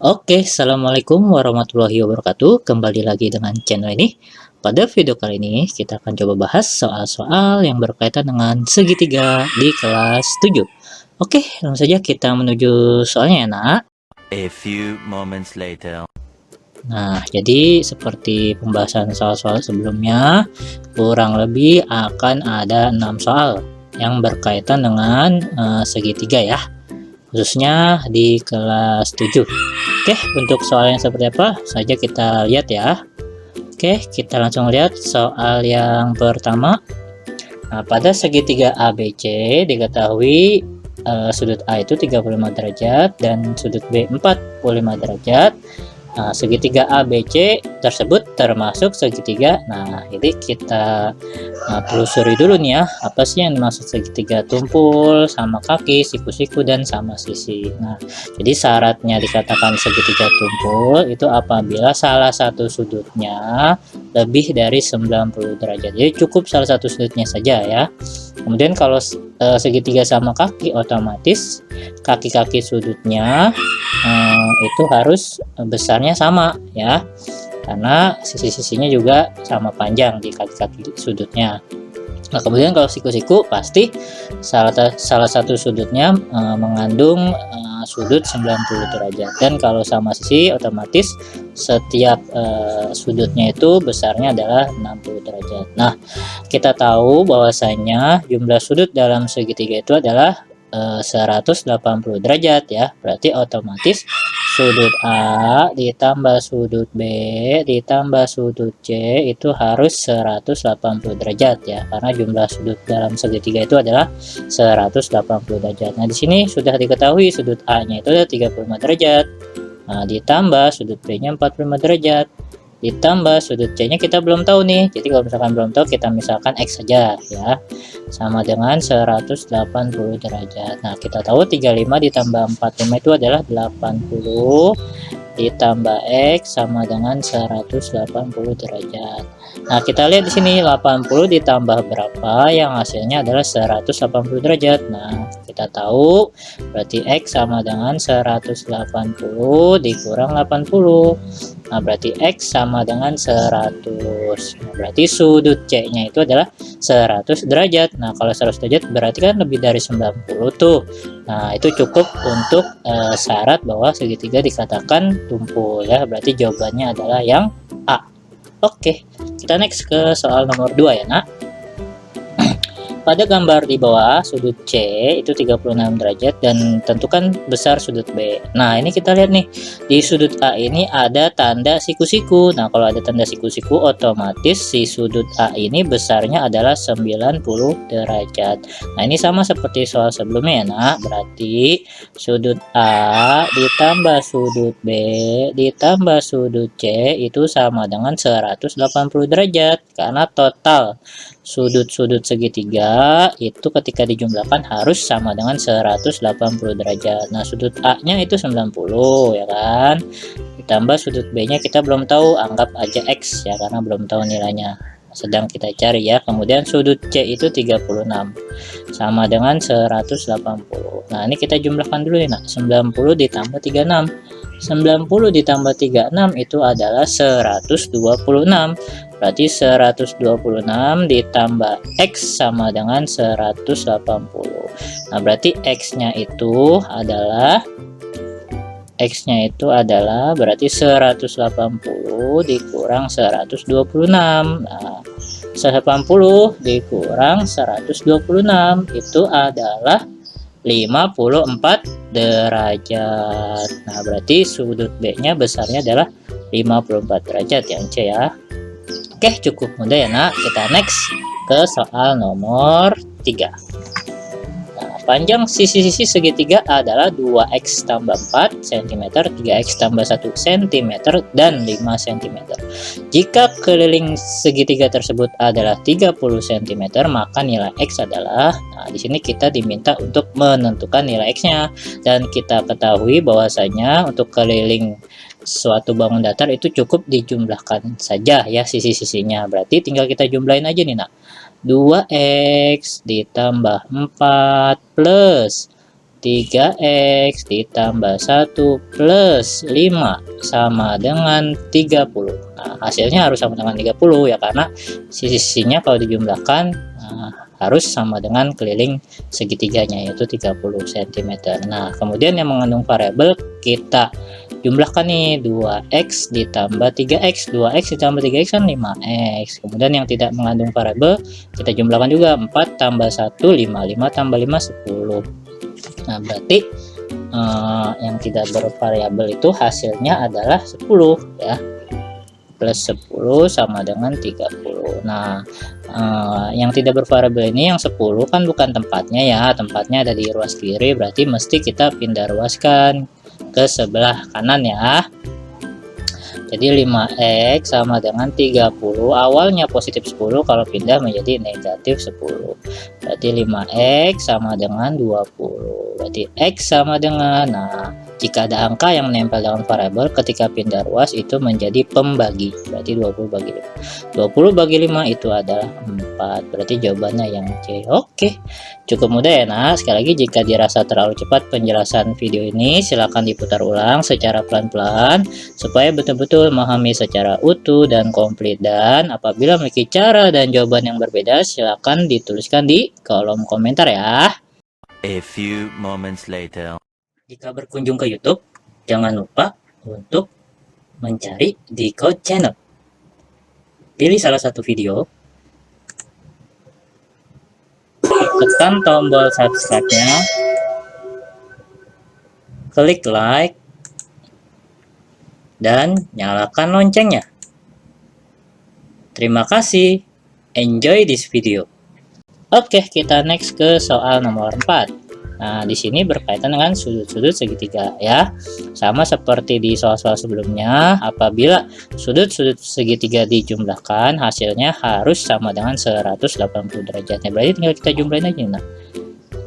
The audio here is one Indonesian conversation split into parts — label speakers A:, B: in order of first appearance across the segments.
A: Oke, assalamualaikum warahmatullahi wabarakatuh. Kembali lagi dengan channel ini. Pada video kali ini, kita akan coba bahas soal-soal yang berkaitan dengan segitiga di kelas 7. Oke, langsung saja kita menuju soalnya ya, nak.
B: A few moments later.
A: Nah, jadi seperti pembahasan soal-soal sebelumnya, kurang lebih akan ada 6 soal yang berkaitan dengan segitiga ya, khususnya di kelas 7. Oke, untuk soal yang seperti apa saja kita lihat ya. Oke, kita langsung lihat soal yang pertama. Nah, pada segitiga ABC diketahui sudut A itu 35 derajat dan sudut B 45 derajat. Nah, segitiga ABC tersebut termasuk segitiga. Nah, ini kita telusuri dulu nih ya, apa sih yang dimaksud segitiga tumpul, sama kaki, siku-siku, dan sama sisi. Nah, jadi syaratnya dikatakan segitiga tumpul itu apabila salah satu sudutnya lebih dari 90 derajat. Jadi cukup salah satu sudutnya saja ya. Kemudian kalau segitiga sama kaki, otomatis kaki-kaki sudutnya itu harus besarnya sama ya, karena sisi-sisinya juga sama panjang di kaki-kaki sudutnya. Nah, kemudian kalau siku-siku pasti salah satu sudutnya mengandung sudut 90 derajat, dan kalau sama sisi otomatis setiap sudutnya itu besarnya adalah 60 derajat. Nah, kita tahu bahwasanya jumlah sudut dalam segitiga itu adalah 180 derajat ya, berarti otomatis sudut A ditambah sudut B ditambah sudut C itu harus 180 derajat ya, karena jumlah sudut dalam segitiga itu adalah 180 derajat. Nah, di sini sudah diketahui sudut A-nya itu ada 35 derajat. Nah, ditambah sudut B-nya 45 derajat. Ditambah sudut C-nya kita belum tahu nih. Jadi kalau misalkan belum tahu, kita misalkan X saja ya. Sama dengan 180 derajat. Nah, kita tahu 35 ditambah 45 itu adalah 80 ditambah X sama dengan 180 derajat. Nah, kita lihat di sini 80 ditambah berapa, yang hasilnya adalah 180 derajat. Nah, kita tahu berarti X sama dengan 180 dikurang 80. Nah, berarti X sama dengan 100. Nah, berarti sudut C-nya itu adalah 100 derajat. Nah, kalau 100 derajat berarti kan lebih dari 90 tuh. Nah, itu cukup untuk syarat bahwa segitiga dikatakan tumpul ya. Berarti jawabannya adalah yang A. Oke, kita next ke soal nomor 2 ya, nak. Pada gambar di bawah, sudut C itu 36 derajat dan tentukan besar sudut B. Nah, ini kita lihat nih, di sudut A ini ada tanda siku-siku. Nah, kalau ada tanda siku-siku, otomatis si sudut A ini besarnya adalah 90 derajat. Nah, ini sama seperti soal sebelumnya ya, nak. Berarti sudut A ditambah sudut B ditambah sudut C itu sama dengan 180 derajat, karena total sudut-sudut segitiga itu ketika dijumlahkan harus sama dengan 180 derajat. Nah, sudut A-nya itu 90 ya kan. Ditambah sudut B-nya kita belum tahu, anggap aja X ya karena belum tahu nilainya. Sedang kita cari ya. Kemudian sudut C itu 36 sama dengan 180. Nah, ini kita jumlahkan dulu ya, nak. 90 ditambah 36. 90 ditambah 36 itu adalah 126. Berarti 126 ditambah X sama dengan 180. Nah, berarti X-nya itu adalah berarti 180 dikurang 126. Nah, 180 dikurang 126 itu adalah 54 derajat. Nah, berarti sudut B-nya besarnya adalah 54 derajat yang C ya. Oke, cukup mudah ya, nak. Kita next ke soal nomor 3. Nah, panjang sisi-sisi segitiga adalah 2X tambah 4 cm, 3X tambah 1 cm, dan 5 cm. Jika keliling segitiga tersebut adalah 30 cm, maka nilai X adalah, nah di sini kita diminta untuk menentukan nilai X-nya, dan kita ketahui bahwasanya untuk keliling suatu bangun datar itu cukup dijumlahkan saja ya sisi-sisinya. Berarti tinggal kita jumlahin aja nih, nak. 2X ditambah 4 plus 3x ditambah 1 plus 5 sama dengan 30. Nah, hasilnya harus sama dengan 30 ya, karena sisi-sisinya kalau dijumlahkan harus sama dengan keliling segitiganya, yaitu 30 cm. Nah, kemudian yang mengandung variabel kita jumlahkan nih, 2x ditambah 3x. 2x ditambah 3x kan 5x. Kemudian yang tidak mengandung variabel kita jumlahkan juga, 4 tambah 1 5, 5 tambah 5 10. Nah, berarti yang tidak bervariabel itu hasilnya adalah 10 ya, plus 10 sama dengan 30. Nah, yang tidak bervariabel ini yang 10 kan bukan tempatnya ya, tempatnya ada di ruas kiri, berarti mesti kita pindah ruaskan ke sebelah kanan ya. Jadi 5x sama dengan 30, awalnya positif 10, kalau pindah menjadi negatif 10. Berarti 5x sama dengan 20. Berarti x sama dengan, nah jika ada angka yang menempel dengan variabel ketika pindah ruas itu menjadi pembagi. Berarti 20 bagi 5. 20 bagi 5 itu adalah 4. Berarti jawabannya yang C. Oke, cukup mudah ya. Nah, sekali lagi jika dirasa terlalu cepat penjelasan video ini, silahkan diputar ulang secara pelan-pelan supaya betul-betul memahami secara utuh dan komplit. Dan apabila memiliki cara dan jawaban yang berbeda, silahkan dituliskan di kolom komentar ya.
B: A few moments later.
A: Jika berkunjung ke YouTube, jangan lupa untuk mencari di Code Channel. Pilih salah satu video, tekan tombol subscribe-nya, klik like, dan nyalakan loncengnya. Terima kasih. Enjoy this video. Oke, kita next ke soal nomor 4. Nah, di sini berkaitan dengan sudut-sudut segitiga ya. Sama seperti di soal-soal sebelumnya, apabila sudut-sudut segitiga dijumlahkan, hasilnya harus sama dengan 180 derajatnya. Berarti tinggal kita jumlahin aja. Nah,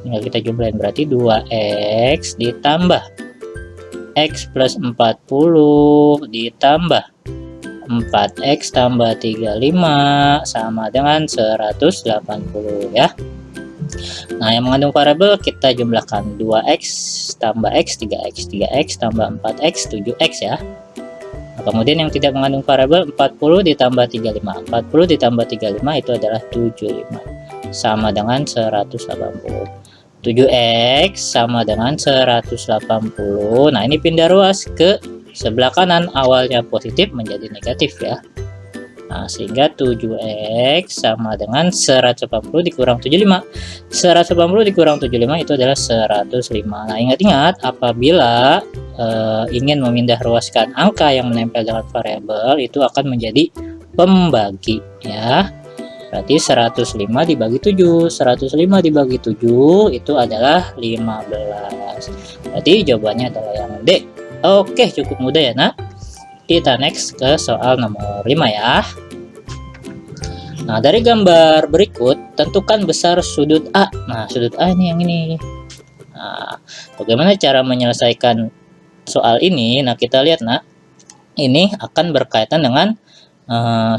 A: tinggal kita jumlahin, berarti 2x ditambah x plus 40 ditambah 4x tambah 35 sama dengan 180 ya. Nah, yang mengandung variabel kita jumlahkan, 2x tambah x 3x, 3x tambah 4x 7x ya. Nah, kemudian yang tidak mengandung variabel 40 ditambah 35, 40 ditambah 35 itu adalah 75 sama dengan 180. 7x sama dengan 180. Nah, ini pindah ruas ke sebelah kanan, awalnya positif menjadi negatif ya. Nah, sehingga 7x sama dengan 180 dikurang 75. 180 dikurang 75 itu adalah 105. Nah, ingat-ingat apabila ingin memindah ruaskan angka yang menempel dengan variabel itu akan menjadi pembagi ya. Berarti 105 dibagi 7. 105 dibagi 7 itu adalah 15. Berarti jawabannya adalah yang D. Oke, cukup mudah ya nak. Kita next ke soal nomor 5 ya. Nah, dari gambar berikut tentukan besar sudut A. Nah, sudut A ini yang ini. Nah, bagaimana cara menyelesaikan soal ini? Nah, kita lihat nak. Ini akan berkaitan dengan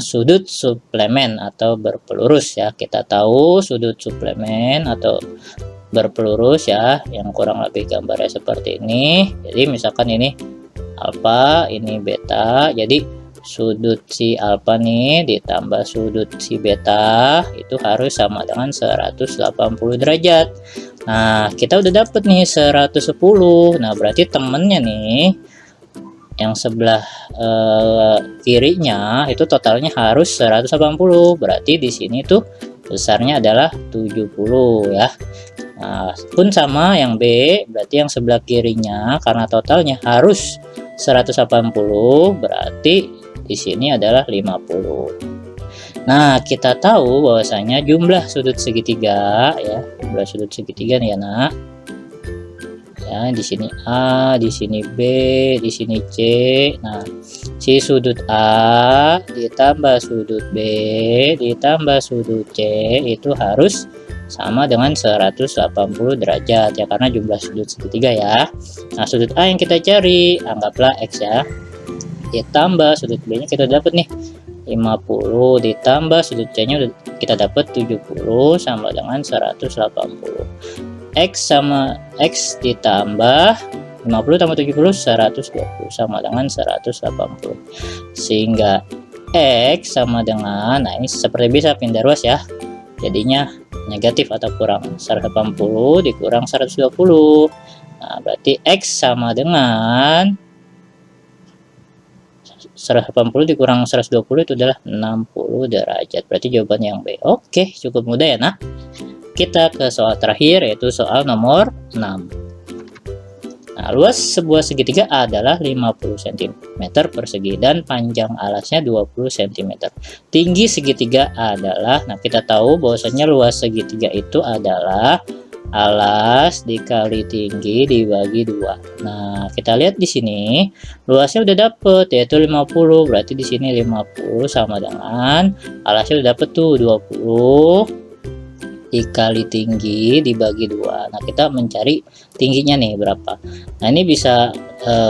A: sudut suplemen atau berpelurus ya. Kita tahu sudut suplemen atau berpelurus ya, yang kurang lebih gambarnya seperti ini. Jadi misalkan ini alfa, ini beta, jadi sudut si alfa nih ditambah sudut si beta itu harus sama dengan 180 derajat. Nah, kita udah dapet nih 110. Nah, berarti temennya nih yang sebelah kirinya itu totalnya harus 180. Berarti di sini tuh besarnya adalah 70 ya. Nah, pun sama yang B, berarti yang sebelah kirinya karena totalnya harus 180, berarti di sini adalah 50. Nah, kita tahu bahwasanya jumlah sudut segitiga ya, jumlah sudut segitiga nih ya nak. Ya, di sini A, di sini B, di sini C. Nah, si sudut A ditambah sudut B ditambah sudut C itu harus sama dengan 180 derajat ya, karena jumlah sudut segitiga ya. Nah, sudut A yang kita cari anggaplah X ya, ditambah sudut B nya kita dapat nih 50 ditambah sudut C nya kita dapat 70 sama dengan 180. X sama X ditambah 50 tambah 70 120 sama dengan 180. Sehingga X sama dengan, nah ini seperti bisa pindah ruas ya. Jadinya negatif atau kurang 180 dikurang 120. Nah, berarti X sama dengan 180 dikurang 120 itu adalah 60 derajat. Berarti jawaban yang B. Oke, cukup mudah ya nak. Kita ke soal terakhir, yaitu soal nomor 6. Nah, luas sebuah segitiga adalah 50 cm persegi dan panjang alasnya 20 cm. Tinggi segitiga adalah, nah kita tahu bahwasanya luas segitiga itu adalah alas dikali tinggi dibagi 2. Nah, kita lihat di sini luasnya udah dapet yaitu 50, berarti di sini 50 sama dengan alasnya udah dapet tuh 20 dikali tinggi dibagi 2. Nah, kita mencari tingginya nih berapa. Nah, ini bisa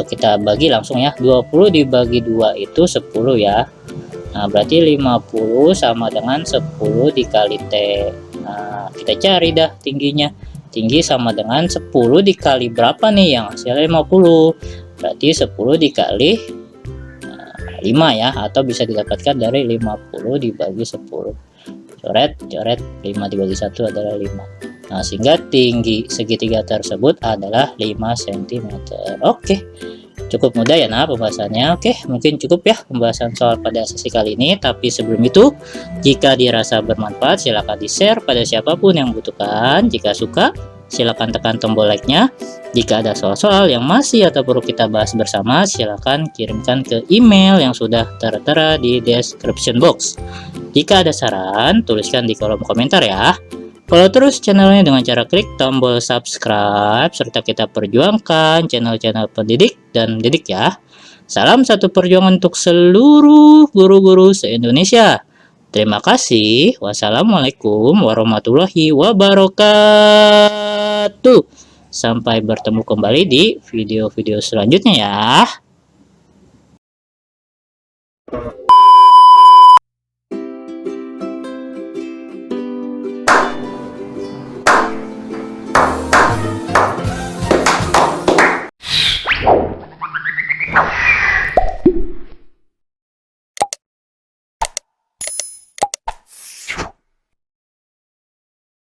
A: kita bagi langsung ya. 20 dibagi 2 itu 10 ya. Nah, berarti 50 sama dengan 10 dikali T. Nah, kita cari dah tingginya. Tinggi sama dengan 10 dikali berapa nih, yang hasilnya 50. Berarti 10 dikali 5 ya, atau bisa didapatkan dari 50 dibagi 10. Coret 5 dibagi 1 adalah 5. Nah, sehingga tinggi segitiga tersebut adalah 5 cm. Oke, cukup mudah ya nah pembahasannya. Oke, mungkin cukup ya pembahasan soal pada sesi kali ini. Tapi sebelum itu, jika dirasa bermanfaat silahkan di share pada siapapun yang membutuhkan. Jika suka, silahkan tekan tombol like-nya. Jika ada soal-soal yang masih atau perlu kita bahas bersama, silahkan kirimkan ke email yang sudah tertera di description box. Jika ada saran, tuliskan di kolom komentar ya. Follow terus channelnya dengan cara klik tombol subscribe, serta kita perjuangkan channel-channel pendidik dan didik ya. Salam satu perjuangan untuk seluruh guru-guru se-Indonesia. Terima kasih. Wassalamualaikum warahmatullahi wabarakatuh. Sampai bertemu kembali di video-video selanjutnya ya.